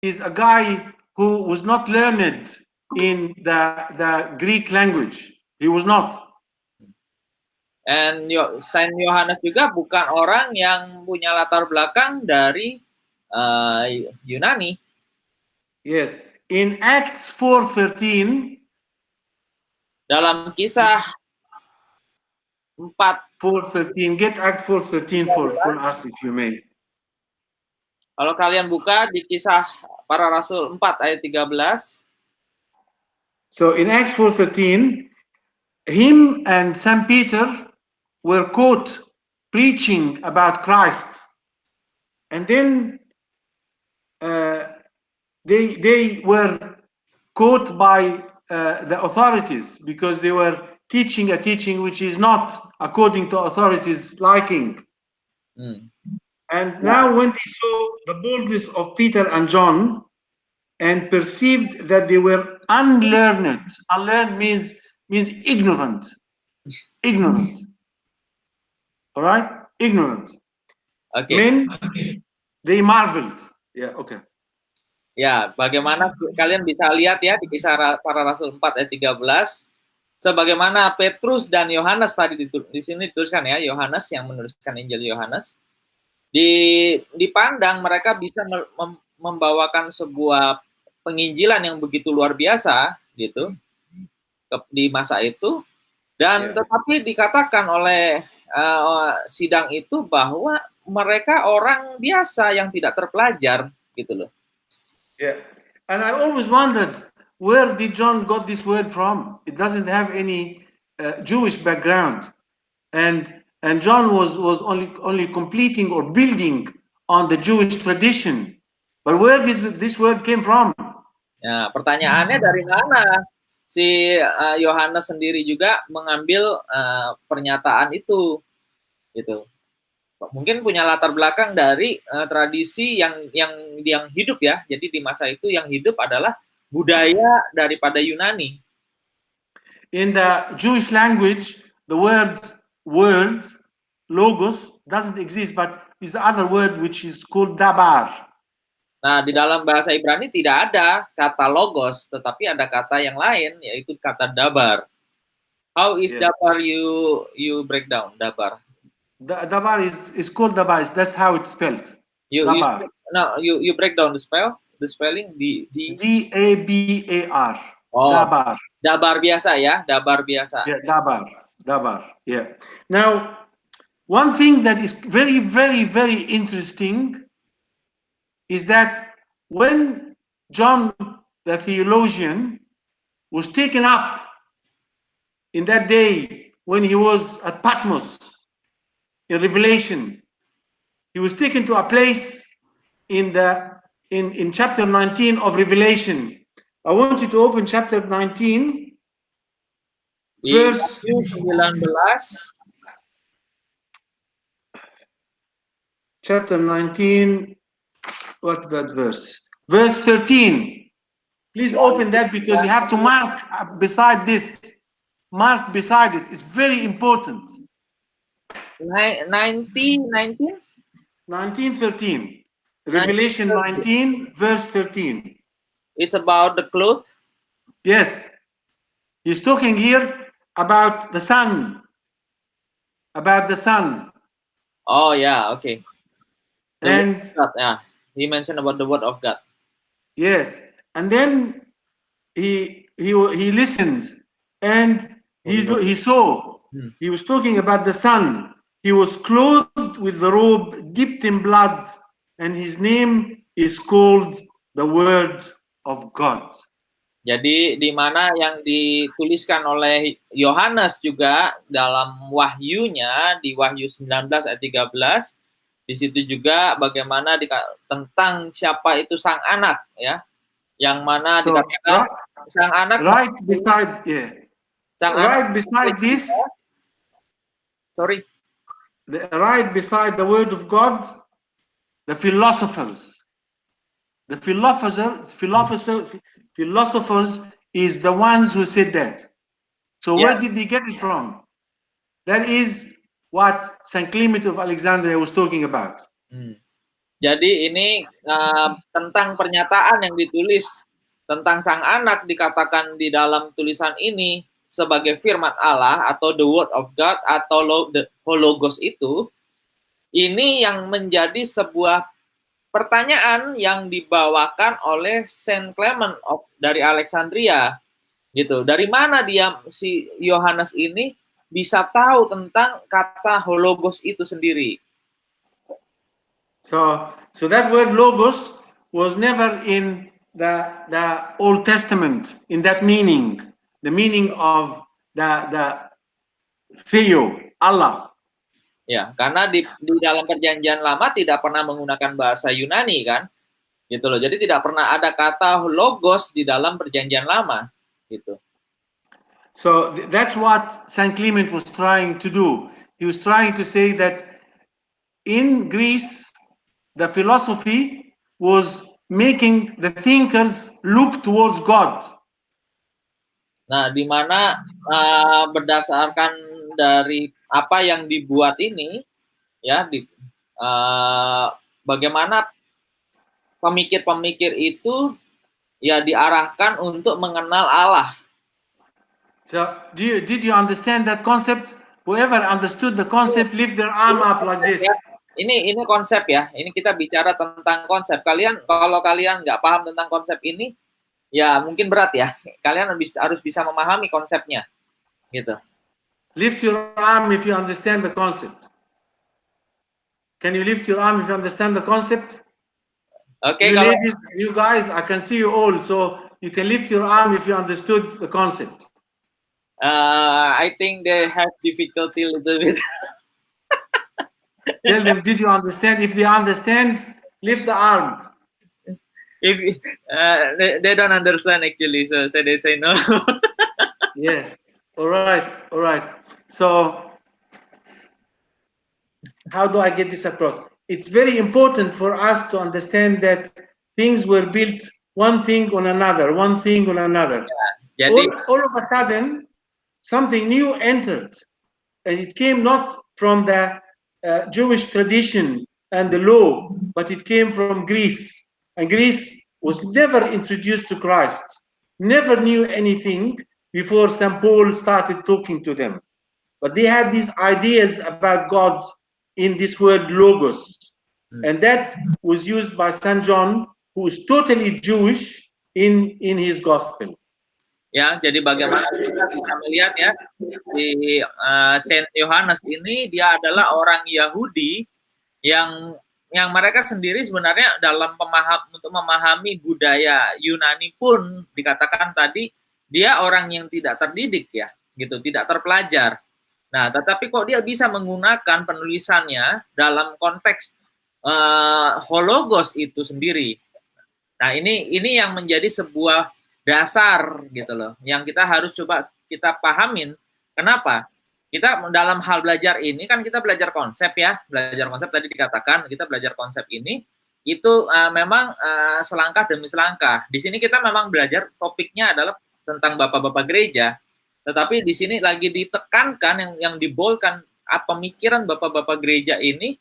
is a guy who was not learned in the Greek language. He was not. And Saint Yohanes juga bukan orang yang punya latar belakang dari Yunani. Yes. In Acts 4:13, dalam kisah 4:13, get Act 4:13 for us if you may. Kalau kalian buka di kisah para rasul 4 ayat 13. So in Acts 4:13, him and St. Peter were caught preaching about Christ, and then they were caught by the authorities because they were teaching a teaching which is not according to authorities' liking. And now when they saw the boldness of Peter and John and perceived that they were unlearned means ignorant. All right, ignorant. Men, they marveled. Yeah, okay. Ya, bagaimana kalian bisa lihat ya di kisah para rasul 4 ayat 13, sebagaimana Petrus dan Yohanes tadi di sini dituliskan ya, Yohanes yang menuliskan Injil Yohanes, dipandang mereka bisa membawakan sebuah penginjilan yang begitu luar biasa gitu di masa itu, dan tetapi dikatakan oleh sidang itu bahwa mereka orang biasa yang tidak terpelajar gitu loh. Yeah, and I always wondered, where did John got this word from? It doesn't have any Jewish background, and John was only completing or building on the Jewish tradition. But where this word came from? Ya, pertanyaannya dari mana si Yohanes sendiri juga mengambil pernyataan itu, gitu. Mungkin punya latar belakang dari tradisi yang hidup ya. Jadi di masa itu yang hidup adalah budaya daripada Yunani. In the Jewish language, the word logos doesn't exist, but is the other word which is called dabar. Nah, di dalam bahasa Ibrani tidak ada kata logos, tetapi ada kata yang lain, yaitu kata dabar. How is dabar you break down dabar? Dabar is called dabar. That's how it's spelled. You break down the spelling D-A-B-A-R. Oh, dabar. Dabar biasa ya, dabar biasa. Yeah, dabar. Yeah. Now, one thing that is very, very, very interesting is that when John the theologian was taken up in that day when he was at Patmos in Revelation, he was taken to a place in chapter 19 of Revelation. I want you to open chapter 19, verse 19. Chapter 19, what that verse? Verse 13. Please open that because you have to mark beside this. Mark beside it. It's very important. 19:13. Revelation 19, verse 13. It's about the cloth? Yes. He's talking here about the sun. About the sun. Oh, yeah, okay. And God, yeah, he mentioned about the word of God. Yes, and then he listened, and he saw. He was talking about the sun. He was clothed with the robe dipped in blood, and his name is called the Word of God. Jadi di mana yang dituliskan oleh Yohanes juga dalam wahyunya di Wahyu 19 ayat 13, di situ juga bagaimana tentang siapa itu sang anak ya, yang mana dikatakan sang anak right beside this. Sorry. Right beside the Word of God, the philosophers. The philosophers is the ones who said that. So where did they get it from? That is what St. Clement of Alexandria was talking about. Jadi ini tentang pernyataan yang ditulis tentang sang anak dikatakan di dalam tulisan ini sebagai firman Allah atau the word of God atau the hologos itu, ini yang menjadi sebuah pertanyaan yang dibawakan oleh Saint Clement dari Alexandria gitu. Dari mana dia si Yohanes ini bisa tahu tentang kata hologos itu sendiri? So that word logos was never in the Old Testament in that meaning, the meaning of the Theo, Allah. Ya, karena di dalam perjanjian lama tidak pernah menggunakan bahasa Yunani kan, gitu loh. Jadi tidak pernah ada kata logos di dalam perjanjian lama, gitu. So that's what Saint Clement was trying to do. He was trying to say that in Greece, the philosophy was making the thinkers look towards God. Nah, di mana berdasarkan dari apa yang dibuat ini, ya, bagaimana pemikir-pemikir itu ya diarahkan untuk mengenal Allah. So did you understand that concept? Whoever understood the concept, lift their arm up like this. Ini konsep ya. Ini kita bicara tentang konsep. Kalau kalian nggak paham tentang konsep ini, ya mungkin berat ya. Kalian harus bisa memahami konsepnya, gitu. Lift your arm if you understand the concept. Can you lift your arm if you understand the concept? Okay, you ladies, you guys, I can see you all, so you can lift your arm if you understood the concept. I think they have difficulty a little bit. Tell them, did you understand? If they understand, lift the arm. If they don't understand actually, so they say no. Yeah. All right. So how do I get this across? It's very important for us to understand that things were built one thing on another. Yeah, jadi, all of a sudden, something new entered, and it came not from the Jewish tradition and the law, but it came from Greece. And Greece was never introduced to Christ, never knew anything before St. Paul started talking to them. But they had these ideas about God in this word logos. And that was used by St. John, who is totally Jewish, in his gospel. Ya, jadi bagaimana kita bisa melihat ya, di Saint Yohanes ini dia adalah orang Yahudi yang mereka sendiri sebenarnya dalam untuk memahami budaya Yunani pun dikatakan tadi dia orang yang tidak terdidik ya, gitu, tidak terpelajar. Nah, tetapi kok dia bisa menggunakan penulisannya dalam konteks hologos itu sendiri. Nah, ini yang menjadi sebuah dasar gitu loh, yang kita harus coba kita pahamin. Kenapa? Kita dalam hal belajar ini kan kita belajar konsep ya, belajar konsep tadi dikatakan kita belajar konsep ini itu memang selangkah demi selangkah. Di sini kita memang belajar topiknya adalah tentang bapak-bapak gereja, tetapi di sini lagi ditekankan yang dibolkan pemikiran bapak-bapak gereja ini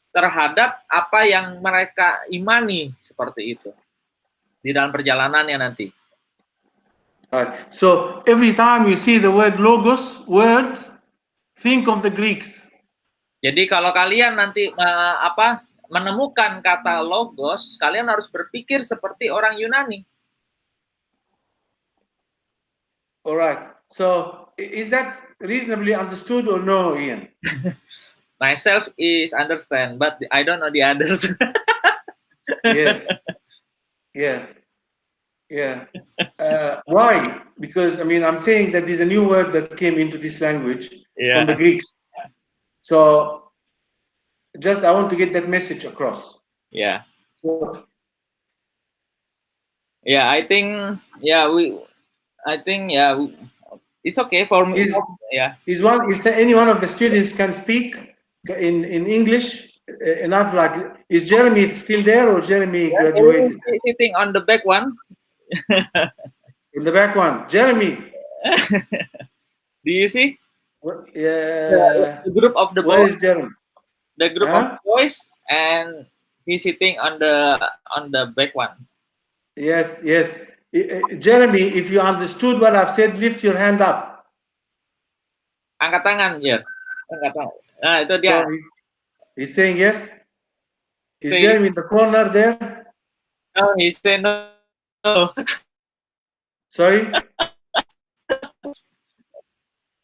terhadap apa yang mereka imani seperti itu di dalam perjalanannya nanti. Right. So every time you see the word logos, think of the Greeks. Jadi kalau kalian nanti menemukan kata logos, kalian harus berpikir seperti orang Yunani. Alright. So is that reasonably understood or no, Ian? Myself is understand, but I don't know the others. Yeah. Why? Because I mean, I'm saying that there's a new word that came into this language from the Greeks. So just I want to get that message across. Yeah. So yeah, I think it's okay for me. Is any one of the students can speak in English enough? Like, is Jeremy still there or Jeremy graduated? He's sitting on the back one. In the back one, Jeremy. Do you see? Yeah. The group of the Where boys. is Jeremy? The group of boys, and he's sitting on the back one. Yes, yes. Jeremy, if you understood what I've said, lift your hand up. Angkat tangan, ya. Angkat tangan. Nah, itu dia. So he's saying yes. Is Say, Jeremy in the corner there? no, he say no. Sorry?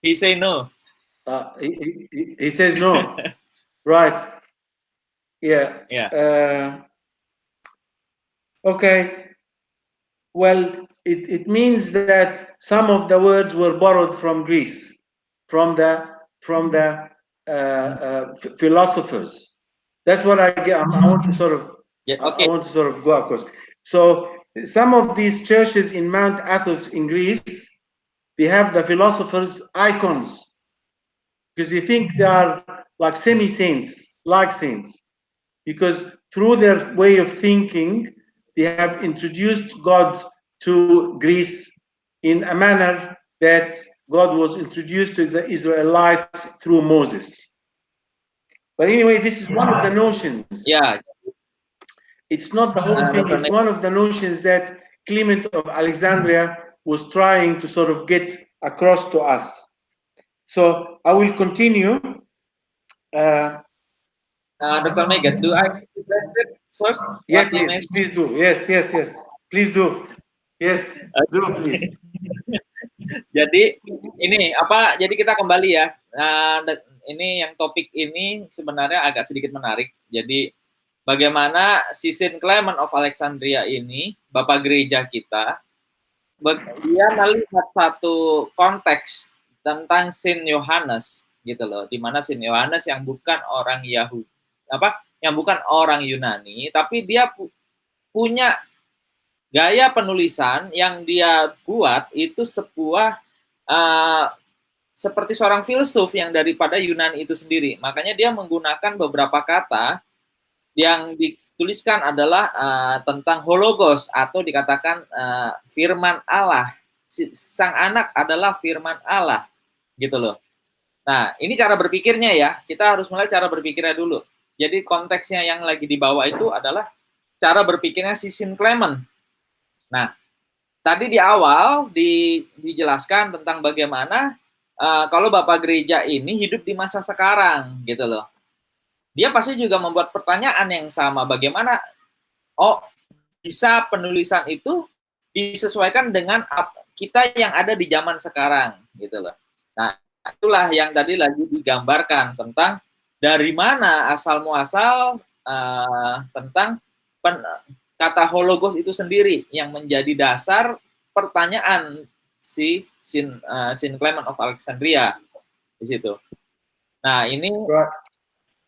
He say no. He says no. Right. Yeah. Yeah. Okay. Well, it means that some of the words were borrowed from Greece, from the philosophers. That's what I get. I want to sort of I want to sort of go across. So some of these churches in Mount Athos in Greece, they have the philosophers' icons because they think they are like semi-saints, like saints, because through their way of thinking, they have introduced God to Greece in a manner that God was introduced to the Israelites through Moses. But anyway, this is one of the notions. Yeah. It's not the whole thing. It's one of the notions that Clement of Alexandria was trying to sort of get across to us. So I will continue. Dr. Megat, do I translate first? Yes, yes, please do. Yes, yes, yes. Please do. Yes, do please. Jadi ini apa? Jadi kita kembali ya. Ini yang topik ini sebenarnya agak sedikit menarik. Jadi bagaimana si Saint Clement of Alexandria ini, Bapak Gereja kita, dia melihat satu konteks tentang Saint Yohanes gitu loh, di mana Saint Yohanes yang bukan orang Yahudi, yang bukan orang Yunani, tapi dia punya gaya penulisan yang dia buat itu sebuah seperti seorang filsuf yang daripada Yunani itu sendiri. Makanya dia menggunakan beberapa kata yang dituliskan adalah tentang hologos atau dikatakan firman Allah. Sang anak adalah firman Allah, gitu loh. Nah, ini cara berpikirnya ya. Kita harus mulai cara berpikirnya dulu. Jadi konteksnya yang lagi dibawa itu adalah cara berpikirnya si Saint Clement. Nah, tadi di awal dijelaskan tentang bagaimana kalau Bapak Gereja ini hidup di masa sekarang, gitu loh. Dia pasti juga membuat pertanyaan yang sama, bagaimana bisa penulisan itu disesuaikan dengan kita yang ada di zaman sekarang, gitu loh. Nah, itulah yang tadi lagi digambarkan tentang dari mana asal muasal tentang kata hologos itu sendiri yang menjadi dasar pertanyaan si Saint Clement of Alexandria di situ. Nah, ini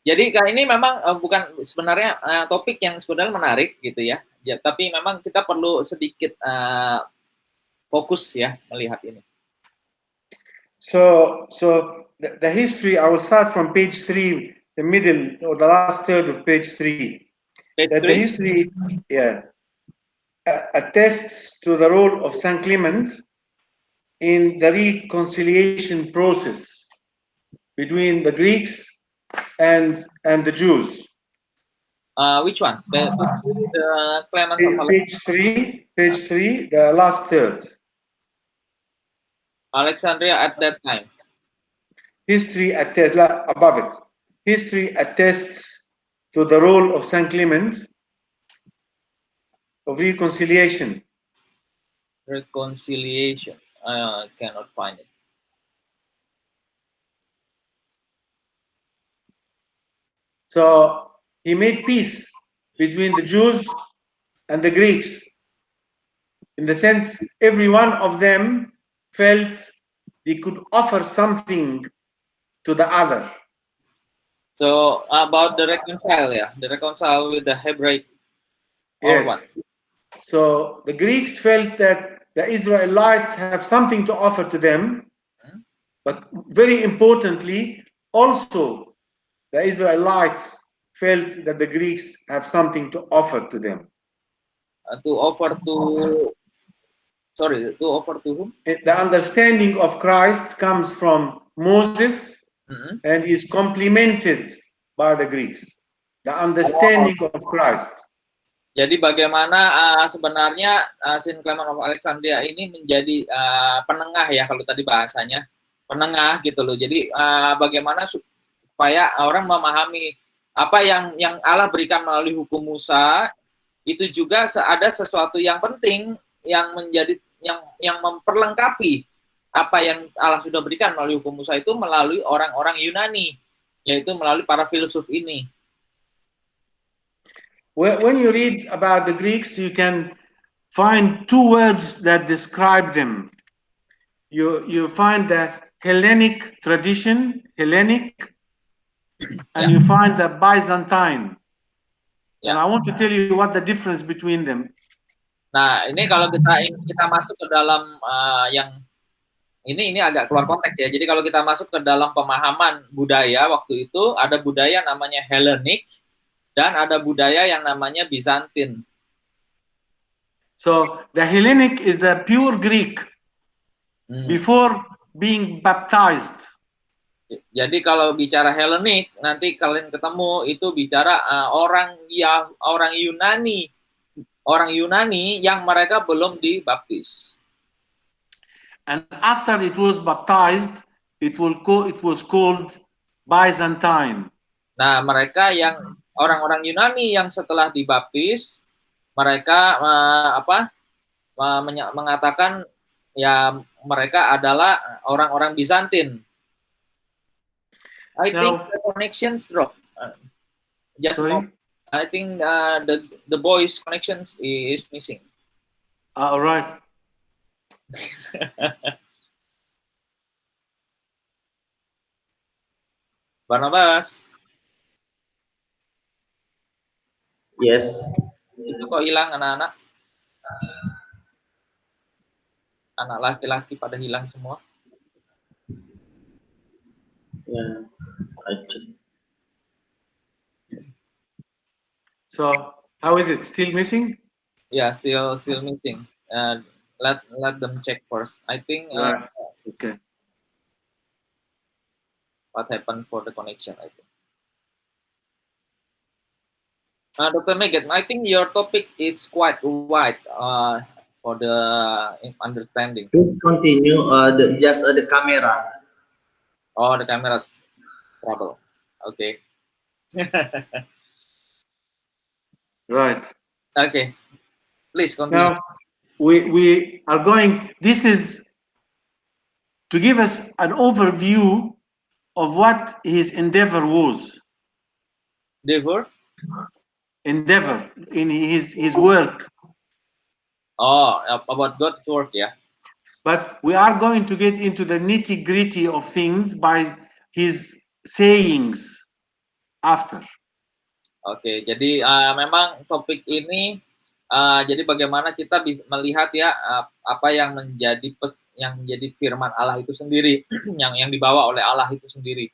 jadi ini memang bukan sebenarnya topik yang sebenarnya menarik gitu ya. Tapi memang kita perlu sedikit fokus ya melihat ini. So the history, I will start from page 3, the middle or the last third of page 3. The history, attests to the role of Saint Clement in the reconciliation process between the Greeks and the Jews. Which one? The Clement of page 3, the last third. Alexandria at that time. History attests, above it. History attests to the role of Saint Clement of reconciliation. Reconciliation. I cannot find it. So he made peace between the Jews and the Greeks. In the sense, every one of them felt they could offer something to the other. So about the reconcile, the reconcile with the Hebraic. Or what? So the Greeks felt that the Israelites have something to offer to them, but very importantly, also the Israelites felt that the Greeks have something to offer to them. To offer to whom? The understanding of Christ comes from Moses and is complemented by the Greeks. the understanding of Christ. Jadi bagaimana sebenarnya Saint Clement of Alexandria ini menjadi penengah ya, kalau tadi bahasanya penengah gitu loh. Jadi bagaimana supaya orang memahami apa yang Allah berikan melalui hukum Musa, itu juga ada sesuatu yang penting yang menjadi yang memperlengkapi apa yang Allah sudah berikan melalui hukum Musa itu melalui orang-orang Yunani, yaitu melalui para filsuf ini. When you read about the Greeks, you can find two words that describe them. You find the Hellenic tradition, Hellenic, and you find the Byzantine. And I want to tell you what the difference between them. Nah, ini kalau kita masuk ke dalam yang ini agak keluar konteks ya. Jadi kalau kita masuk ke dalam pemahaman budaya waktu itu, ada budaya namanya Hellenic dan ada budaya yang namanya Byzantine. So the Hellenic is the pure Greek before being baptized. Jadi kalau bicara Hellenic, nanti kalian ketemu itu bicara orang Yunani yang mereka belum dibaptis. And after it was baptized, it was called Byzantine. Nah, mereka yang orang-orang Yunani yang setelah dibaptis, mereka mengatakan ya mereka adalah orang-orang Bizantin. I think the connections drop. I think the boys' connections is missing. All right. Barnabas. Yes. Itu kok hilang anak-anak? Anak laki-laki pada hilang semua. Yeah. So how is it? Still missing? Yeah, still missing. Let them check first. I think. Okay. What happened for the connection? I think. Dr. Megat, I think your topic is quite wide for the understanding. Please continue. Just the camera. Oh, the camera's trouble. Okay. Right. Okay. Please continue. Now we are going. This is to give us an overview of what his endeavor was. Endeavor in his work. Oh, about God's work, yeah. But we are going to get into the nitty-gritty of things by his sayings after. Oke, jadi memang topik ini jadi bagaimana kita bisa melihat ya apa yang menjadi firman Allah itu sendiri, yang dibawa oleh Allah itu sendiri.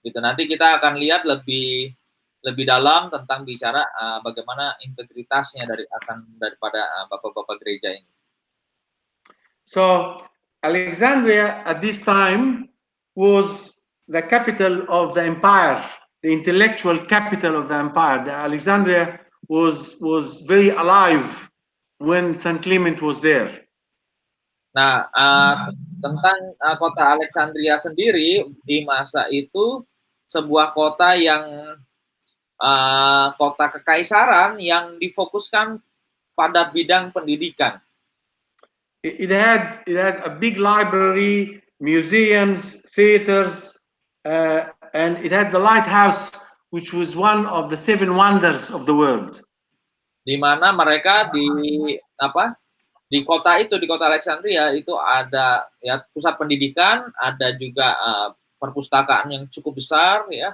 Gitu. Nanti kita akan lihat lebih dalam tentang bicara bagaimana integritasnya daripada bapak-bapak gereja ini. So Alexandria at this time was the capital of the empire, the intellectual capital of the empire. The Alexandria was very alive when St. Clement was there. Nah, tentang kota Alexandria sendiri di masa itu sebuah kota yang kota kekaisaran yang difokuskan pada bidang pendidikan. It had a big library, museums, theaters, and it had the lighthouse, which was one of the 7 wonders of the world. Di mana mereka di kota itu, di kota Alexandria itu ada ya pusat pendidikan, ada juga perpustakaan yang cukup besar ya,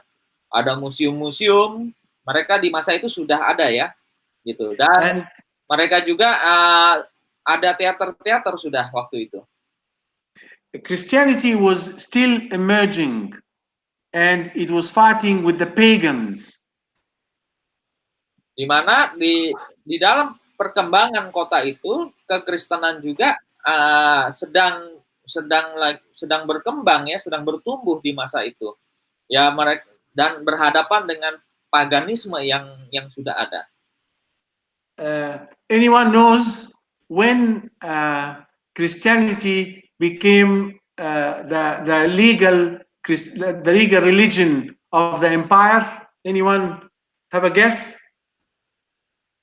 ada museum-museum. Mereka di masa itu sudah ada ya, gitu. Dan mereka juga ada teater-teater sudah waktu itu. Christianity was still emerging, and it was fighting with the pagans. Di mana di dalam perkembangan kota itu kekristenan juga sedang berkembang ya, sedang bertumbuh di masa itu. Ya mereka dan berhadapan dengan paganisme yang sudah ada. Anyone knows when Christianity became the legal religion of the empire? Anyone have a guess?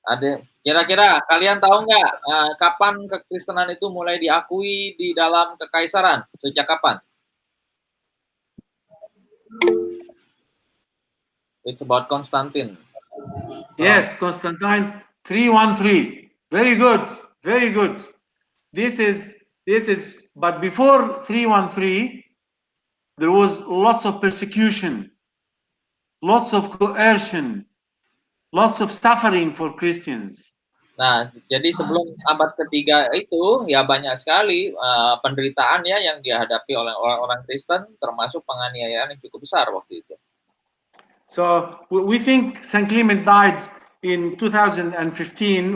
Ada kira-kira kalian tahu nggak kapan kekristenan itu mulai diakui di dalam kekaisaran? Sejak kapan? It's about Constantine. Yes, Constantine 313. Very good, very good. This is. But before 313, there was lots of persecution, lots of coercion, lots of suffering for Christians. Nah, jadi sebelum abad ketiga itu ya banyak sekali penderitaan ya yang dihadapi oleh orang Kristen, termasuk penganiayaan yang cukup besar waktu itu. So we think Saint Clement died in 2015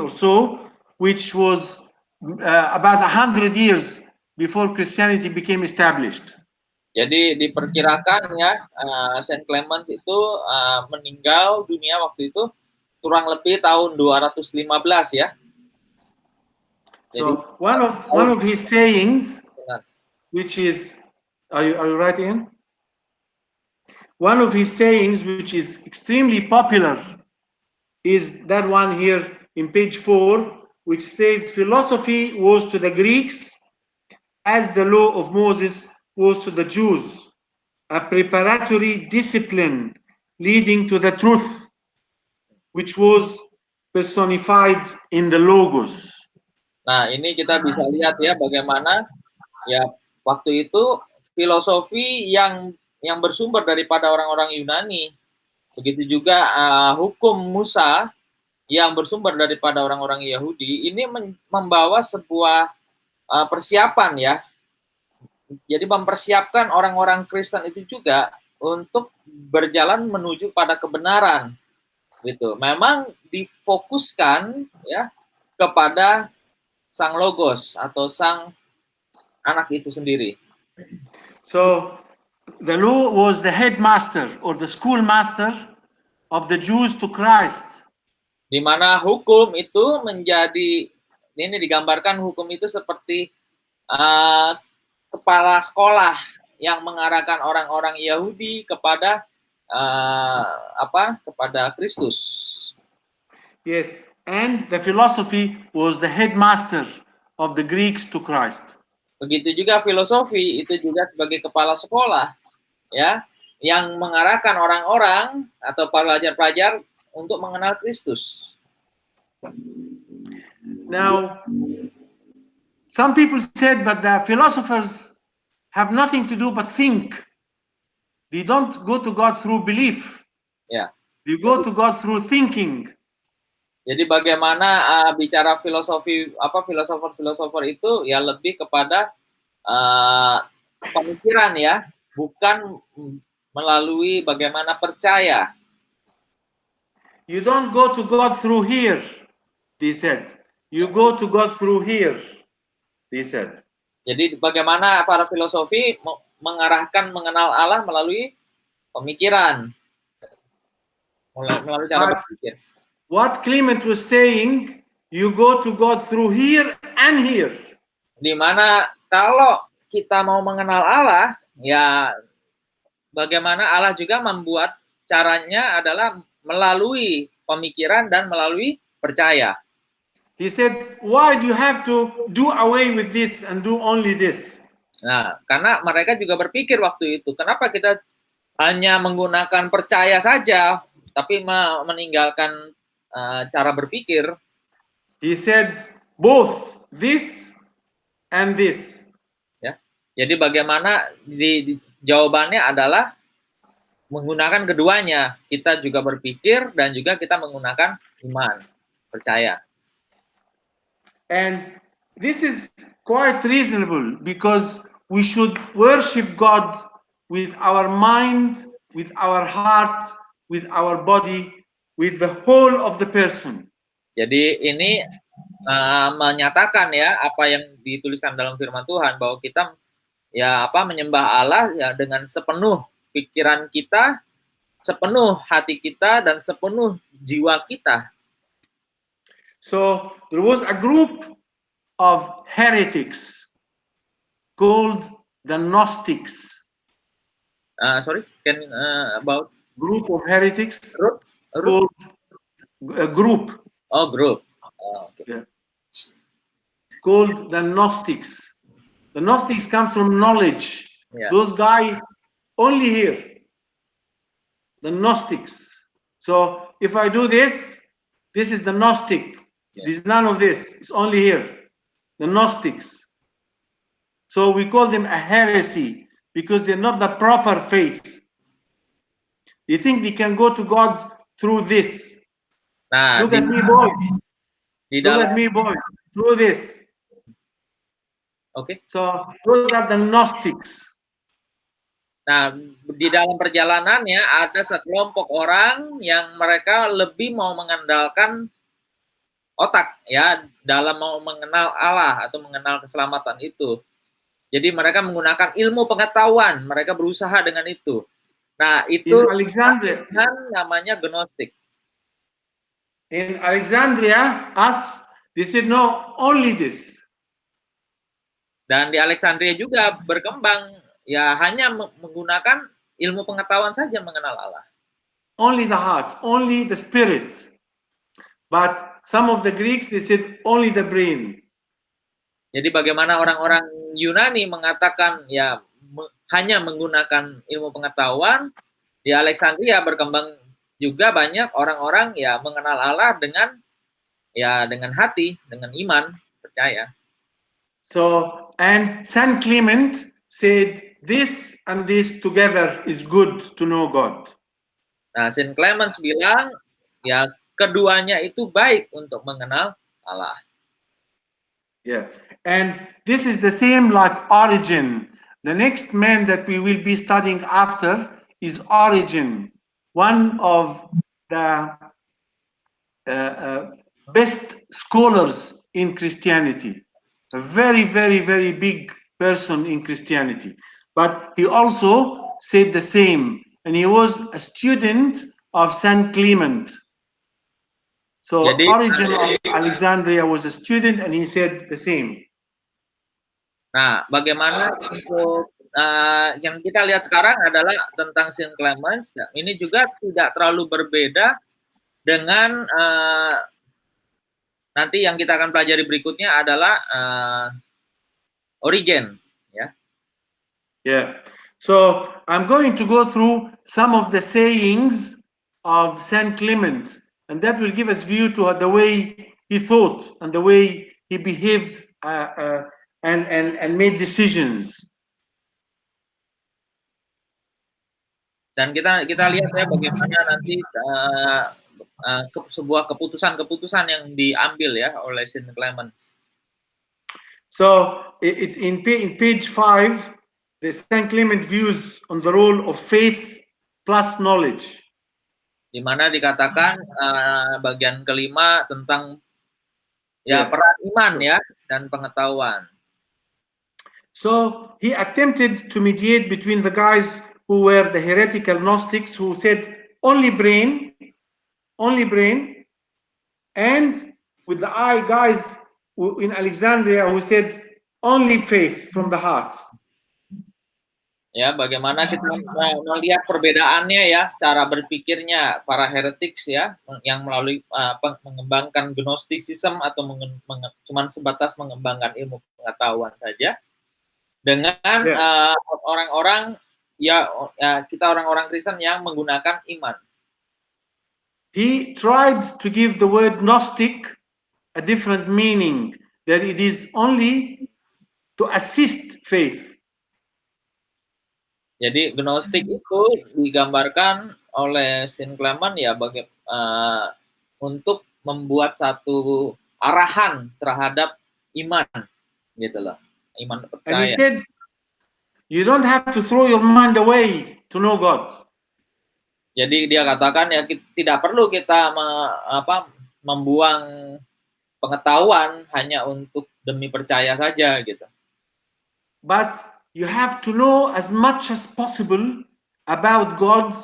or so, which was about 100 years before Christianity became established. Jadi diperkirakan ya Saint Clement itu meninggal dunia waktu itu kurang lebih tahun 215 ya. So one of his sayings, which is, are you writing? One of his sayings, which is extremely popular, is that one here in page 4, which says, philosophy was to the Greeks as the law of Moses was to the Jews, a preparatory discipline leading to the truth, which was personified in the Logos. Nah, ini kita bisa lihat ya bagaimana ya waktu itu filosofi yang bersumber daripada orang-orang Yunani. Begitu juga hukum Musa yang bersumber daripada orang-orang Yahudi ini membawa sebuah persiapan ya. Jadi mempersiapkan orang-orang Kristen itu juga untuk berjalan menuju pada kebenaran. Gitu. Memang difokuskan ya kepada Sang Logos atau Sang Anak itu sendiri. So the law was the headmaster or the schoolmaster of the Jews to Christ. Di mana hukum itu menjadi, ini digambarkan hukum itu seperti kepala sekolah yang mengarahkan orang-orang Yahudi kepada kepada Kristus. Yes, and the philosophy was the headmaster of the Greeks to Christ. Begitu juga filosofi itu juga sebagai kepala sekolah ya yang mengarahkan orang-orang atau pelajar-pelajar untuk mengenal Kristus. Now, some people said, but the philosophers have nothing to do but think. They don't go to God through belief. Ya. They go to God through thinking. Jadi bagaimana bicara filosofer itu ya lebih kepada pemikiran ya, bukan melalui bagaimana percaya. You don't go to God through here, they said. You go to God through here, they said. Jadi bagaimana para filosofi mengenal Allah melalui pemikiran, melalui cara berpikir. What Clement was saying, you go to God through here and here. Di mana kalau kita mau mengenal Allah, ya bagaimana Allah juga membuat caranya adalah melalui pemikiran dan melalui percaya. He said, why do you have to do away with this and do only this? Nah, karena mereka juga berpikir waktu itu, kenapa kita hanya menggunakan percaya saja, tapi meninggalkan cara berpikir. He said, both this and this. Ya, jadi bagaimana jawabannya adalah menggunakan keduanya. Kita juga berpikir dan juga kita menggunakan iman, percaya. And this is quite reasonable because we should worship God with our mind, with our heart, with our body, with the whole of the person. Jadi ini menyatakan ya apa yang dituliskan dalam firman Tuhan bahwa kita ya menyembah Allah ya dengan sepenuh pikiran kita, sepenuh hati kita dan sepenuh jiwa kita. So there was a group of heretics called the Gnostics. Sorry, can about Group of heretics root? called a group. Oh, group. Oh, okay. Yeah. Called the Gnostics. The Gnostics comes from knowledge. Yeah. Those guys only here. The Gnostics. So if I do this, this is the Gnostic. Yeah. There's none of this. It's only here. The Gnostics. So we call them a heresy because they're not the proper faith. They think they can go to God through this. Nah, Look at me, boys. Di Look dalam, at me, boys. Through this. okay. So those are the Gnostics. Nah, di dalam perjalanannya ada sekelompok orang yang mereka lebih mau mengandalkan otak ya dalam mau mengenal Allah atau mengenal keselamatan itu. Jadi mereka menggunakan ilmu pengetahuan, mereka berusaha dengan itu. Nah, itu In Alexandria, namanya Gnostik. in Alexandria, they said no, only this. Dan di Alexandria juga berkembang ya hanya menggunakan ilmu pengetahuan saja mengenal Allah. Only the heart, only the spirit. But some of the Greeks, they said only the brain. Jadi bagaimana orang-orang Yunani mengatakan ya hanya menggunakan ilmu pengetahuan, di Alexandria berkembang juga banyak orang-orang ya mengenal Allah dengan hati, dengan iman, percaya. So, and Saint Clement said this and this together is good to know God. Nah, Saint Clemens bilang ya keduanya itu baik untuk mengenal Allah. Yeah, and this is the same like Origen. The next man that we will be studying after is Origen, one of the best scholars in Christianity, a very, very, very big person in Christianity. But he also said the same, and he was a student of Saint Clement. So Jadi, Origen of Alexandria was a student, and he said the same. Nah, bagaimana untuk yang kita lihat sekarang adalah tentang Saint Clemens. Ini juga tidak terlalu berbeda dengan nanti yang kita akan pelajari berikutnya adalah Origen, ya. Yeah. So I'm going to go through some of the sayings of Saint Clement, and that will give us view to the way he thought and the way he behaved and made decisions. Dan kita lihat ya bagaimana nanti sebuah keputusan-keputusan yang diambil ya oleh Saint Clemens. So it's in page 5, the Saint Clement views on the role of faith plus knowledge. Di mana dikatakan bagian kelima tentang peran iman ya dan pengetahuan. So he attempted to mediate between the guys who were the heretical Gnostics who said only brain, and with the guys in Alexandria who said only faith from the heart. Ya, bagaimana kita melihat perbedaannya ya, cara berpikirnya para heretics ya, yang melalui mengembangkan Gnosticism atau cuman sebatas mengembangkan ilmu pengetahuan saja, dengan orang-orang kita orang-orang Kristen yang menggunakan iman. He tried to give the word Gnostic a different meaning, that it is only to assist faith. Jadi Gnostik itu digambarkan oleh Saint Clement ya untuk membuat satu arahan terhadap iman, gitu loh, iman percaya. And he said, you don't have to throw your mind away to know God. Jadi dia katakan ya tidak perlu kita membuang pengetahuan hanya untuk demi percaya saja gitu. But you have to know as much as possible about God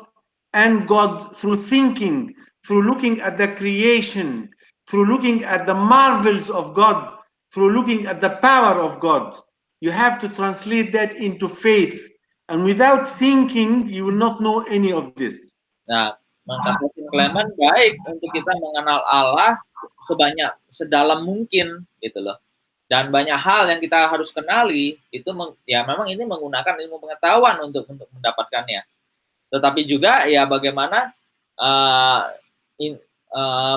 and God through thinking, through looking at the creation, through looking at the marvels of God, through looking at the power of God. You have to translate that into faith. And without thinking, you will not know any of this. Nah, kata Sin Clement, baik untuk kita mengenal Allah sedalam mungkin gitu loh. Dan banyak hal yang kita harus kenali itu ya memang ini menggunakan ilmu pengetahuan untuk mendapatkannya. Tetapi juga ya bagaimana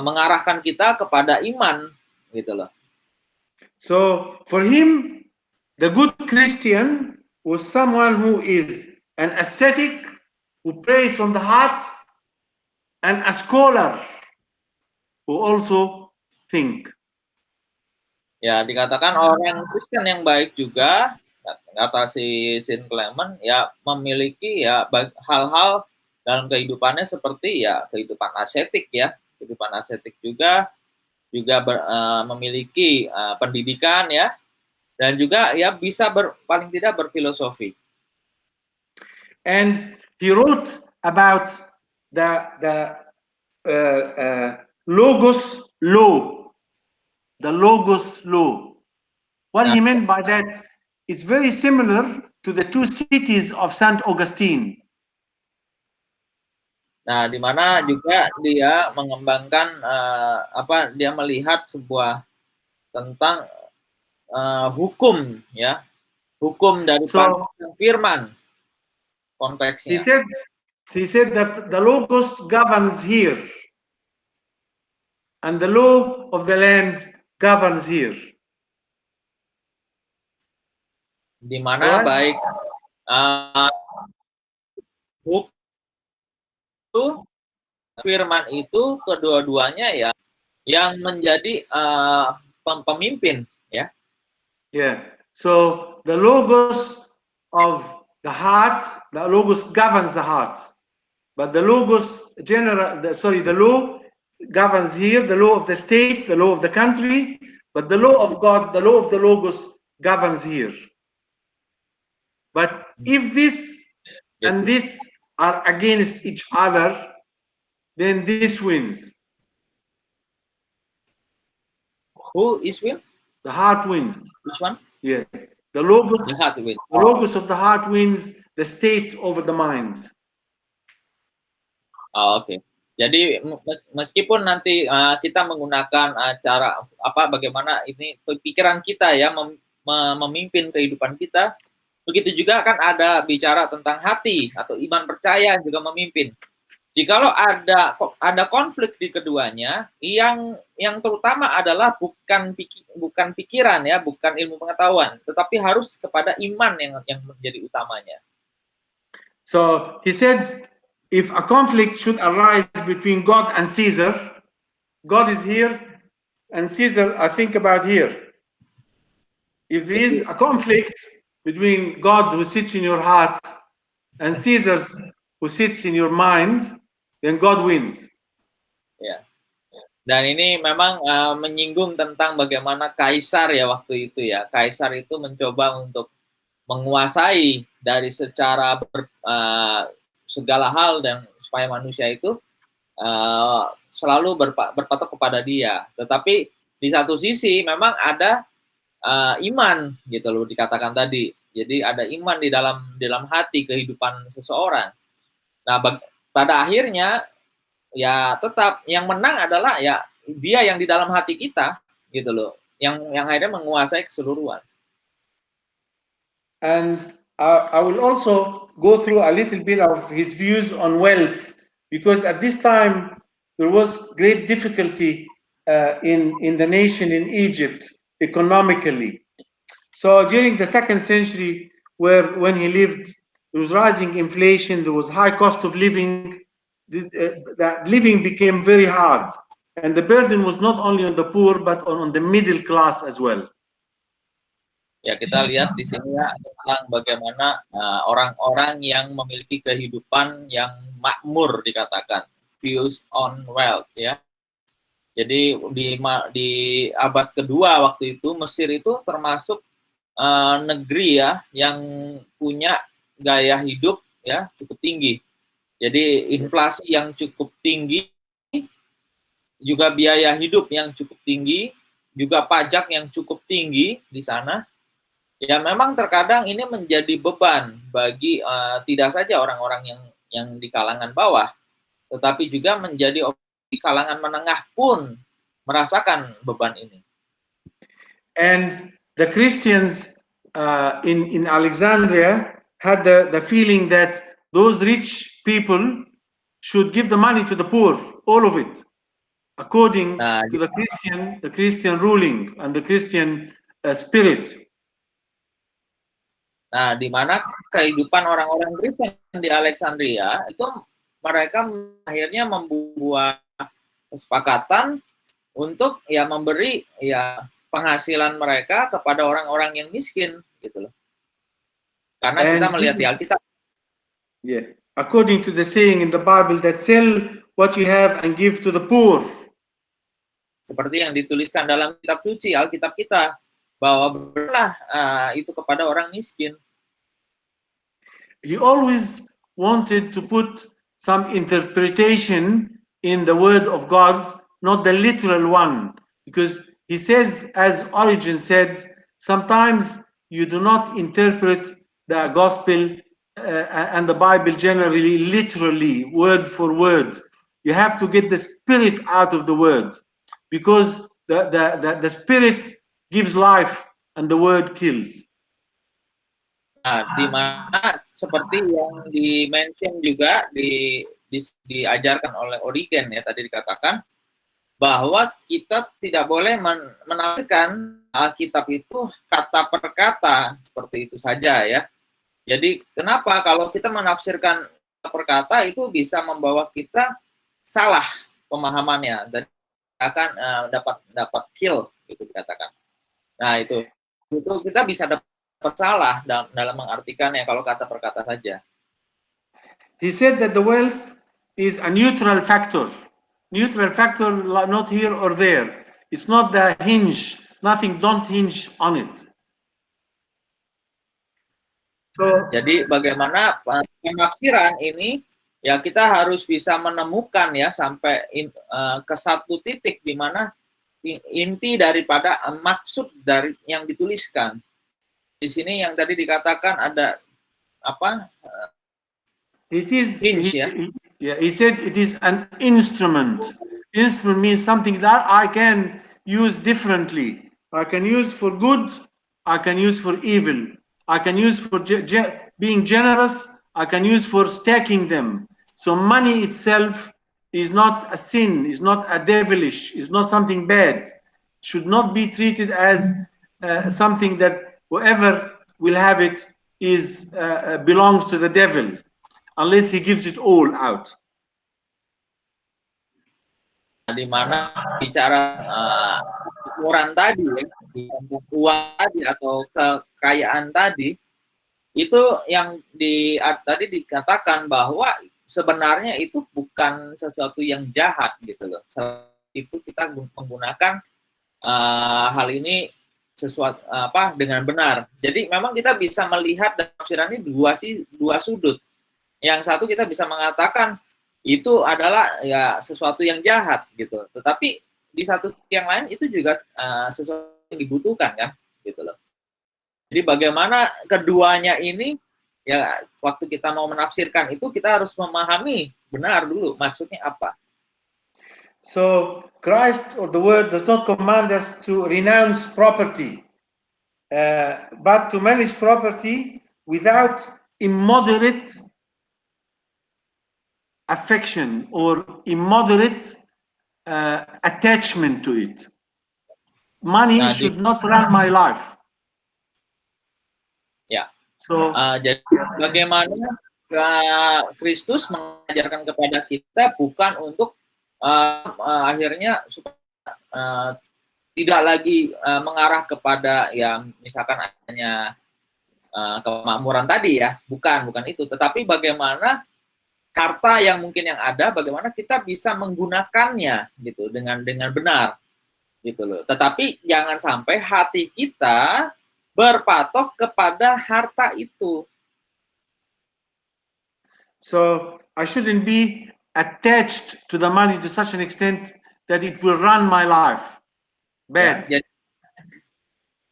mengarahkan kita kepada iman gitu loh. So for him, the good Christian was someone who is an ascetic, who prays from the heart, and a scholar who also think. Ya, dikatakan orang Kristen yang baik juga, kata si Sin Clement, ya memiliki ya hal-hal dalam kehidupannya seperti ya kehidupan ascetik ya, kehidupan ascetik juga memiliki pendidikan ya, dan juga ya bisa paling tidak berfilosofi. And he wrote about the Logos law. The Logos law. What he meant by that, it's very similar to the two cities of St. Augustine. Nah, di mana juga dia mengembangkan dia melihat sebuah tentang hukum ya, hukum dari firman konteksnya. He said that the Logos governs here, and the law of the land governs here. Di mana baik hukum firman itu kedua-duanya ya yang menjadi pemimpin ya. Yeah. So the Logos of the heart, the Logos governs the heart, but the Logos the law governs here, the law of the state, the law of the country, but the law of God, the law of the Logos governs here. But if this and this are against each other, then this wins. Who is win? The heart wins. Which one? Yeah. The Logos, the heart wins. The Logos of the heart wins the state over the mind. Oke. Jadi meskipun nanti kita menggunakan cara bagaimana ini pikiran kita ya memimpin kehidupan kita, begitu juga kan ada bicara tentang hati atau iman percaya juga memimpin. Jikalau ada konflik di keduanya, yang terutama adalah bukan pikiran ya, bukan ilmu pengetahuan, tetapi harus kepada iman yang menjadi utamanya. So he said, if a conflict should arise between God and Caesar, God is here, and Caesar, I think about here. If there is a conflict between God who sits in your heart and Caesar who sits in your mind, then God wins. Ya. Dan ini memang menyinggung tentang bagaimana kaisar ya waktu itu ya. Kaisar itu mencoba untuk menguasai dari secara segala hal dan supaya manusia itu selalu berpatok kepada dia. Tetapi di satu sisi memang ada iman gitu loh dikatakan tadi. Jadi ada iman di dalam hati kehidupan seseorang. Nah, pada akhirnya ya tetap yang menang adalah ya dia yang di dalam hati kita gitu loh, yang akhirnya menguasai keseluruhan. And I will also go through a little bit of his views on wealth, because at this time there was great difficulty in the nation in Egypt economically. So during the 2nd century, when he lived, there was rising inflation, there was high cost of living, that living became very hard, and the burden was not only on the poor but on the middle class as well. Ya, kita lihat di sini ya tentang bagaimana orang-orang yang memiliki kehidupan yang makmur dikatakan, views on wealth ya. Jadi di abad kedua waktu itu Mesir itu termasuk negeri ya yang punya gaya hidup ya cukup tinggi. Jadi inflasi yang cukup tinggi, juga biaya hidup yang cukup tinggi, juga pajak yang cukup tinggi di sana. Ya memang terkadang ini menjadi beban bagi tidak saja orang-orang yang di kalangan bawah, tetapi juga menjadi di kalangan menengah pun merasakan beban ini. And the Christians in Alexandria had the feeling that those rich people should give the money to the poor, all of it, according to the Christian ruling and the Christian spirit. Nah, di mana kehidupan orang-orang Kristen di Alexandria itu mereka akhirnya membuat kesepakatan untuk ya memberi ya penghasilan mereka kepada orang-orang yang miskin gitu loh. Karena kita melihat di Alkitab. Yeah, according to the saying in the Bible that sell what you have and give to the poor. Seperti yang dituliskan dalam kitab suci Alkitab kita, bahwa berilah itu kepada orang miskin. He always wanted to put some interpretation in the word of God, not the literal one, because he says, as Origen said, sometimes you do not interpret the gospel and the Bible generally literally, word for word. You have to get the spirit out of the word, because the spirit gives life and the word kills. Nah, di mana seperti yang di-mention juga diajarkan oleh Origen ya tadi dikatakan bahwa kita tidak boleh menafsirkan Alkitab itu kata per kata seperti itu saja ya. Jadi kenapa kalau kita menafsirkan kata per kata itu bisa membawa kita salah pemahamannya dan akan dapat kill gitu dikatakan. Nah, itu kita bisa dapat salah dalam mengartikannya kalau kata per kata saja. He said that the wealth is a neutral factor. Neutral factor, not here or there. It's not the hinge. Nothing, don't hinge on it. So, jadi bagaimana penafsiran ini ya kita harus bisa menemukan ya sampai ke satu titik di mana inti daripada maksud dari yang dituliskan. Di sini yang tadi dikatakan ada apa? It is. Hinge, He said it is an instrument. Instrument means something that I can use differently. I can use for good. I can use for evil. I can use for being generous. I can use for stacking them. So money itself is not a sin. Is not a devilish. Is not something bad. Should not be treated as something that whoever will have it is belongs to the devil, unless he gives it all out. Di mana bicara ukuran tadi ya, uang tadi atau kekayaan tadi, itu yang tadi dikatakan bahwa sebenarnya itu bukan sesuatu yang jahat gitu loh. Itu kita menggunakan hal ini sesuatu dengan benar. Jadi memang kita bisa melihat dan tafsirannya dua sudut. Yang satu kita bisa mengatakan itu adalah ya sesuatu yang jahat gitu. Tetapi di satu yang lain itu juga sesuatu yang dibutuhkan kan gitu loh. Jadi bagaimana keduanya ini ya waktu kita mau menafsirkan itu kita harus memahami benar dulu maksudnya apa. So Christ or the word does not command us to renounce property, but to manage property without immoderate affection or immoderate attachment to it. Money should not run my life. Ya. So jadi bagaimana Kristus mengajarkan kepada kita bukan untuk akhirnya supaya tidak lagi mengarah kepada yang misalkan hanya kemakmuran tadi ya, bukan itu, tetapi bagaimana harta yang mungkin yang ada, bagaimana kita bisa menggunakannya gitu dengan benar gitu loh. Tetapi jangan sampai hati kita berpatok kepada harta itu. So I shouldn't be attached to the money to such an extent that it will run my life. Ya, Bad. jadi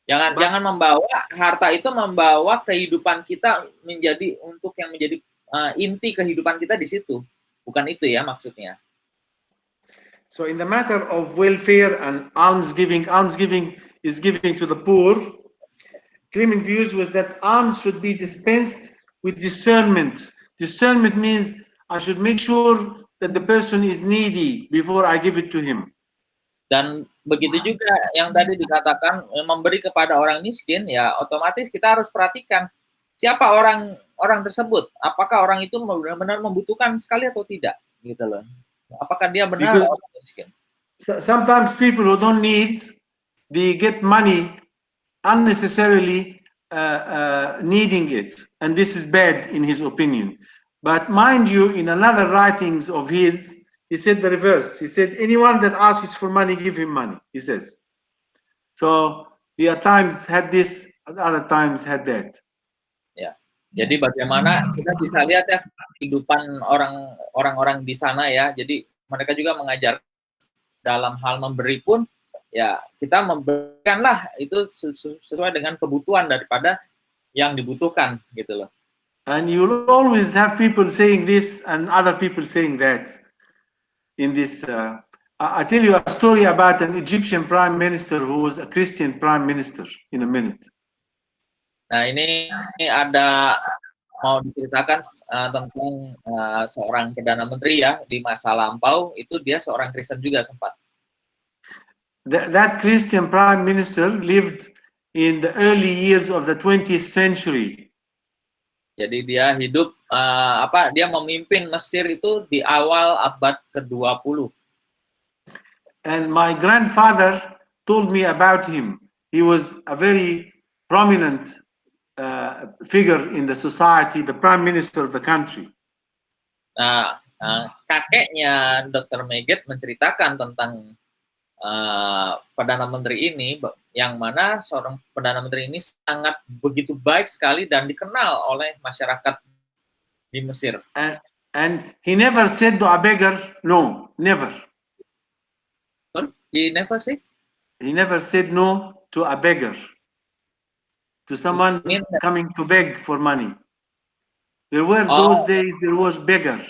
jangan But- jangan membawa harta itu membawa kehidupan kita menjadi untuk yang menjadi inti kehidupan kita di situ. Bukan itu ya maksudnya. So in the matter of welfare and almsgiving is giving to the poor. Clement views was that alms should be dispensed with discernment. Discernment means I should make sure that the person is needy before I give it to him. Dan begitu juga yang tadi dikatakan memberi kepada orang miskin, ya otomatis kita harus perhatikan siapa orang tersebut, apakah orang itu benar-benar membutuhkan sekali atau tidak, gitu loh. Apakah dia benar Because orang miskin? sometimes people who don't need, they get money unnecessarily needing it, and this is bad in his opinion. But mind you, in another writings of his, he said the reverse. He said, anyone that asks for money, give him money, he says. So he at times had this, at other times had that. Ya. Jadi bagaimana kita bisa lihat ya kehidupan orang-orang di sana ya. Jadi mereka juga mengajar dalam hal memberi pun ya kita memberikanlah itu sesuai dengan kebutuhan daripada yang dibutuhkan gitu loh. And you'll always have people saying this and other people saying that. In this, I'll tell you a story about an Egyptian prime minister who was a Christian prime minister in a minute. Nah ini ada mau diceritakan tentang seorang perdana menteri ya di masa lampau itu dia seorang Kristen juga sempat. That Christian prime minister lived in the early years of the 20th century. Jadi dia hidup dia memimpin Mesir itu di awal abad ke-20. And my grandfather told me about him. He was a very prominent figure in the society, the prime minister of the country. Nah, kakeknya Dr. Megget menceritakan tentang Perdana Menteri ini, yang mana seorang Perdana Menteri ini sangat begitu baik sekali dan dikenal oleh masyarakat di Mesir. And he never said to a beggar, no, never. He never said? He never said no to a beggar, to someone coming to beg for money. There were those days, there was beggars.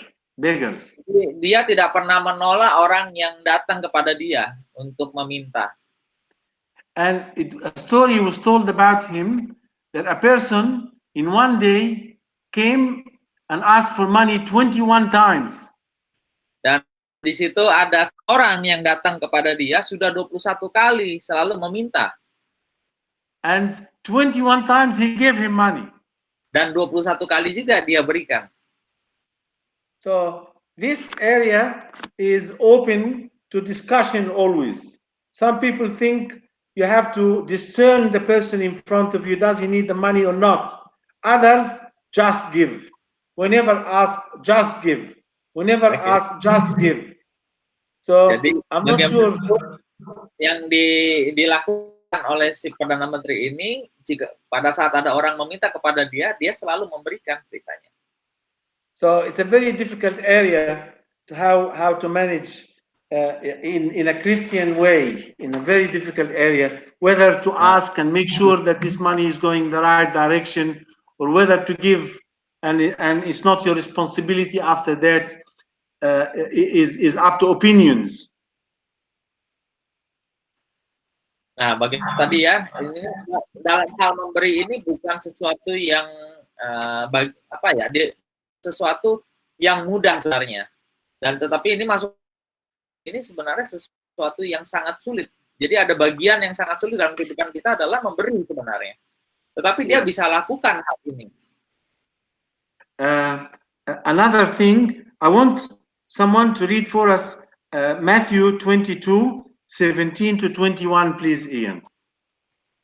Dia tidak pernah menolak orang yang datang kepada dia untuk meminta. And a story was told about him that a person in one day came and asked for money 21 times. Dan di situ ada orang yang datang kepada dia sudah 21 kali selalu meminta. And 21 times he gave him money. Dan 21 kali juga dia berikan. So this area is open to discussion always. Some people think you have to discern the person in front of you. Does he need the money or not? Others, just give. Whenever asked, just give. Whenever asked, just give. So jadi, I'm not sure. Yang dilakukan oleh si Perdana Menteri ini, jika pada saat ada orang meminta kepada dia, dia selalu memberikan ceritanya. So it's a very difficult area to how to manage in a Christian way, in a very difficult area, whether to ask and make sure that this money is going the right direction, or whether to give and it's not your responsibility after that. Is up to opinions. Nah, bagaimana tadi ya, ini dalam hal memberi ini bukan sesuatu yang sesuatu yang mudah sebenarnya. Dan tetapi ini sebenarnya sesuatu yang sangat sulit. Jadi ada bagian yang sangat sulit dalam kehidupan kita adalah memberi sebenarnya. Tetapi dia bisa lakukan hal ini. Another thing, I want someone to read for us Matthew 22:17 to 21, please, Ian.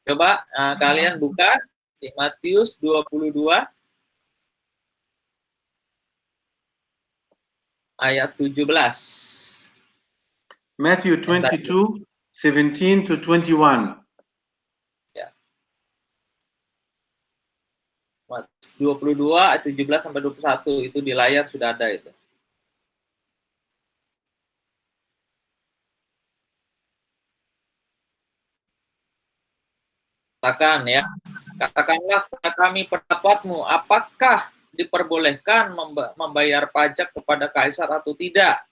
Coba kalian buka di Matius 22 ayat 17. Matthew 22:17 to 21. Ya. 22 ayat 17 sampai 21 itu di layar sudah ada itu. Katakanlah kepada kami pendapatmu, apakah diperbolehkan membayar pajak kepada kaisar atau tidak?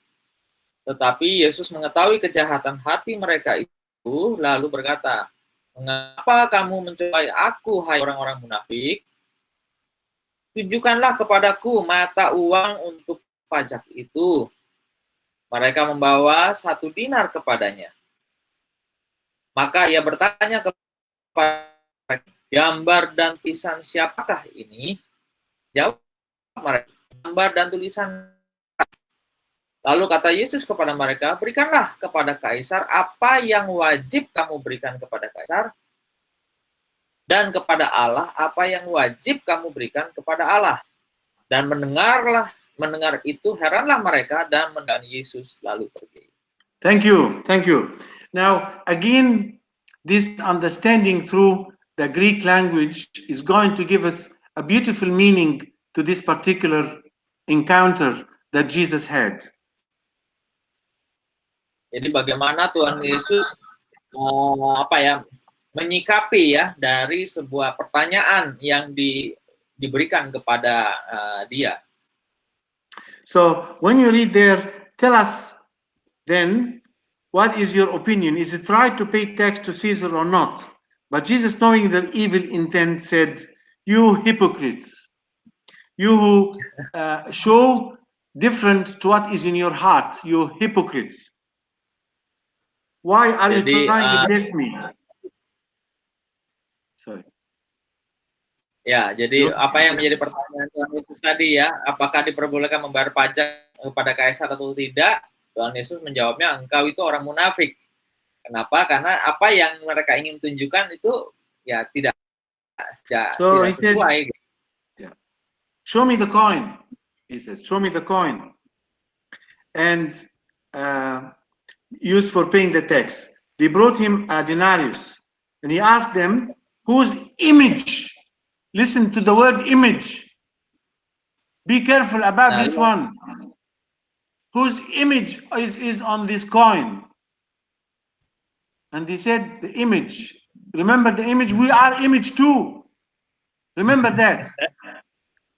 Tetapi Yesus mengetahui kejahatan hati mereka itu, lalu berkata, mengapa kamu mencobai aku, hai orang-orang munafik? Tunjukkanlah kepadaku mata uang untuk pajak itu. Mereka membawa 1 dinar kepadanya. Maka ia bertanya kepada gambar dan tulisan siapakah ini? Jawab mereka, gambar dan tulisan. Lalu kata Yesus kepada mereka, berikanlah kepada kaisar apa yang wajib kamu berikan kepada kaisar, dan kepada Allah apa yang wajib kamu berikan kepada Allah. Dan mendengar itu heranlah mereka dan mendengar Yesus lalu pergi. Thank you. Now, again, this understanding through the Greek language is going to give us a beautiful meaning to this particular encounter that Jesus had. Jadi bagaimana Tuhan Yesus menyikapi ya dari sebuah pertanyaan yang diberikan kepada dia. So when you read there, tell us then, what is your opinion? Is it right to pay tax to Caesar or not? But Jesus, knowing their evil intent, said, you hypocrites, you who show different to what is in your heart, you hypocrites. Why are you trying to test me? Sorry. Ya, jadi apa yang menjadi pertanyaan Tuhan Yesus tadi ya, apakah diperbolehkan membayar pajak kepada kaisar atau tidak? Tuhan Yesus menjawabnya, engkau itu orang munafik. Kenapa? Karena apa yang mereka ingin tunjukkan itu ya tidak sesuai. Yeah. Show me the coin, he said. Show me the coin, and used for paying the tax. They brought him a denarius, and he asked them, whose image? Listen to the word image. Be careful about this one. Whose image is on this coin? And they said, the image. Remember the image? We are image too. Remember that.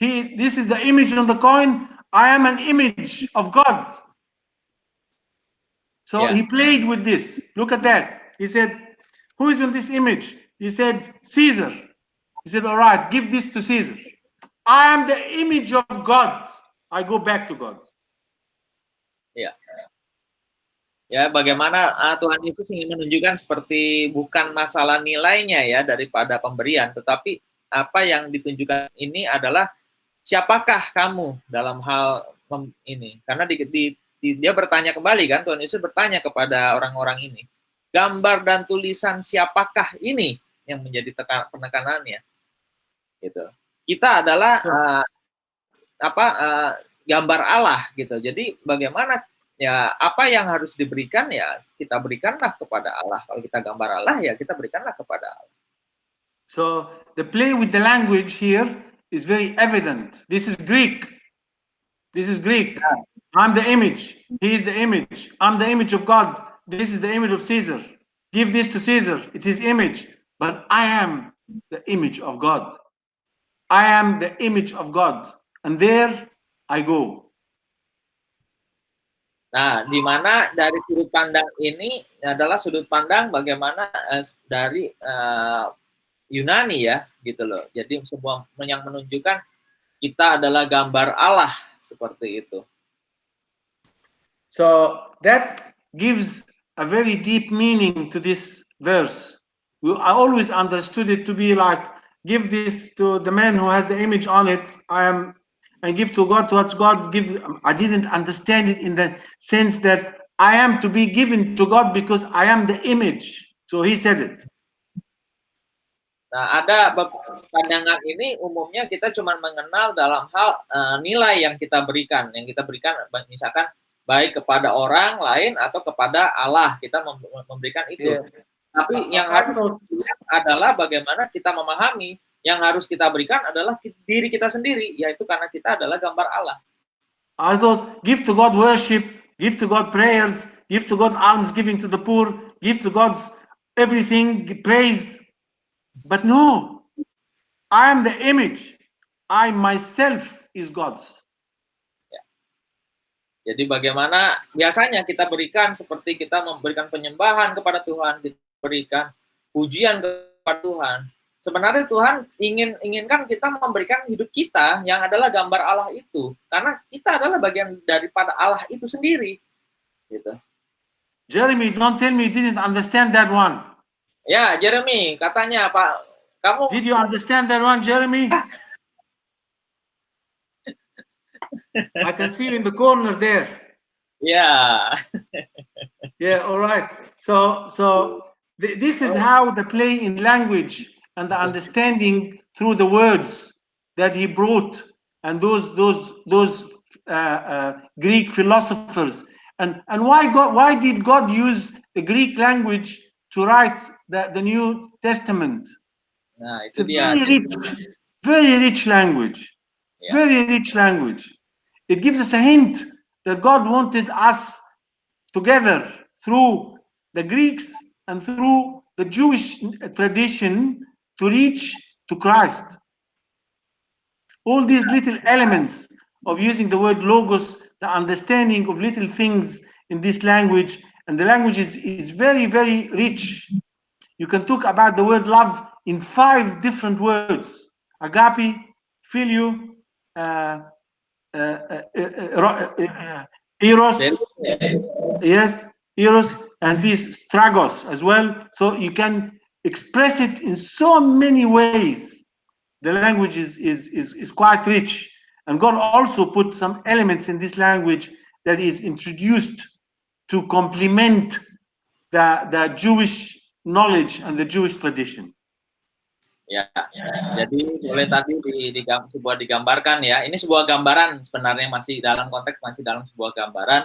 This is the image on the coin. I am an image of God. So he played with this. Look at that. He said, who is on this image? He said, Caesar. He said, all right, give this to Caesar. I am the image of God. I go back to God. Ya, bagaimana Tuhan Yesus ingin menunjukkan seperti bukan masalah nilainya ya daripada pemberian, tetapi apa yang ditunjukkan ini adalah siapakah kamu dalam hal ini. Karena dia bertanya kembali kan, Tuhan Yesus bertanya kepada orang-orang ini, gambar dan tulisan siapakah ini yang menjadi penekanannya. Gitu. Kita adalah gambar Allah gitu. Jadi bagaimana ya apa yang harus diberikan ya kita berikanlah kepada Allah. Kalau kita gambar Allah ya kita berikanlah kepada Allah. So the play with the language here is very evident. This is Greek. This is Greek. I'm the image. He is the image. I'm the image of God. This is the image of Caesar. Give this to Caesar. It's his image. But I am the image of God. I am the image of God. And there I go. Nah, di mana dari sudut pandang ini adalah sudut pandang bagaimana dari Yunani ya, gitu loh. Jadi sebuah yang menunjukkan kita adalah gambar Allah seperti itu. So that gives a very deep meaning to this verse. I always understood it to be like, give this to the man who has the image on it. And give to God what's God give. I didn't understand it in the sense that I am to be given to God because I am the image. So he said it. Nah, ada pandangan ini umumnya kita cuma mengenal dalam hal nilai yang kita berikan misalkan baik kepada orang lain atau kepada Allah, kita memberikan itu. Tapi yang harus dilihat adalah bagaimana kita memahami yang harus kita berikan adalah diri kita sendiri, yaitu karena kita adalah gambar Allah. I thought, give to God worship, give to God prayers, give to God alms giving to the poor, give to God everything, praise. But no, I am the image. I myself is God's. Jadi bagaimana biasanya kita berikan seperti kita memberikan penyembahan kepada Tuhan, kita berikan pujian kepada Tuhan. Sebenarnya Tuhan inginkan kita memberikan hidup kita yang adalah gambar Allah itu, karena kita adalah bagian daripada Allah itu sendiri. Gitu. Jeremy, don't tell me you didn't understand that one. Ya, Jeremy, katanya Pak, kamu Did you understand that one, Jeremy? I can see you in the corner there. ya. Yeah, all right. So this is how the play in language and the understanding through the words that he brought, and those Greek philosophers, and why did God use the Greek language to write the New Testament? Nah, It's itu a dia. very rich language. Yeah. Very rich language. It gives us a hint that God wanted us together through the Greeks and through the Jewish tradition to reach to Christ. All these little elements of using the word logos, the understanding of little things in this language, and the language is very, very rich. You can talk about the word love in 5 different words: agape, phileo, eros, yes, eros, and this stragos as well. So you can express it in so many ways. The language is quite rich, and God also put some elements in this language that is introduced to complement the Jewish knowledge and the Jewish tradition. Ya, jadi boleh tadi sebuah digambarkan ya. Ini sebuah gambaran sebenarnya, masih dalam konteks, masih dalam sebuah gambaran.